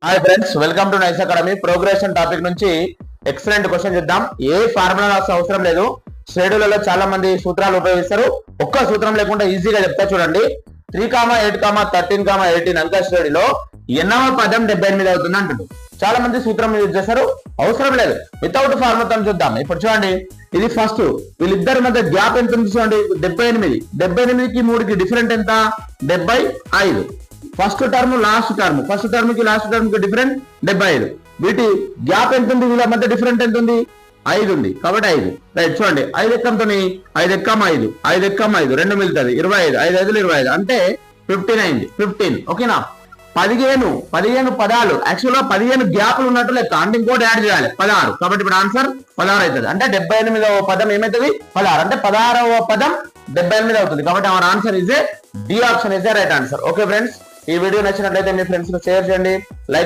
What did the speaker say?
Hi friends, welcome to nice academy. Progression topic నుంచి excellent question చేద్దాం. ఏ formula అవసరం లేదు. షెడ్యూల్లో చాలా మంది సూత్రాలు ఉపయోగిస్తారు. ఒక్క సూత్రం లేకుండా ఈజీగా చెప్తా చూడండి. 3,8,13,18 అంక శ్రేణిలో ఎన్నవ పదం 78 అవుతుంది అంటుంది. చాలా మంది సూత్రం యూజ్ చేస్తారు, అవసరం లేదు. వితౌట్ ఫార్ములా చూద్దాం. ఇప్పుడు చూడండి, ఇది ఫస్ట్ వీళ్ళిద్దరి మధ్య గ్యాప్ ఎంత ఉంది చూడండి, 78. 78కి 3కి డిఫరెంట్ ఎంత? 75. First term last term, first term కి లాస్ట్ టర్మ్ కి డిఫరెంట్ 75. వీటి గ్యాప్ ఎంత ఉంది? వీళ్ళ మధ్య డిఫరెంట్ ఎంత ఉంది? 5 ఉంది. కాబట్టి 5. రైట్, చూడండి 5 ఎక్కంతో 5 ఎక్కం 5, 5 ఎక్కం 5, 2 మిగులుతుంది 25, 5 5 25 అంటే 15. ఓకేనా? 15 పదాలు, యాక్చువల్ గా 15 గ్యాప్లు ఉన్నట్టు లెక్క. అంటే ఇంకోటి యాడ్ చేయాలి, 16. కాబట్టి ఇప్పుడు ఆన్సర్ 16 అవుతుంది. అంటే 78వ పదం ఏమైతుంది? 16. అంటే 16వ పదం 78 అవుతుంది. కాబట్టి our answer is a D option is a right answer. Okay friends, ఈ వీడియో నచ్చినట్లయితే మీ ఫ్రెండ్స్ కు షేర్ చేయండి, లైక్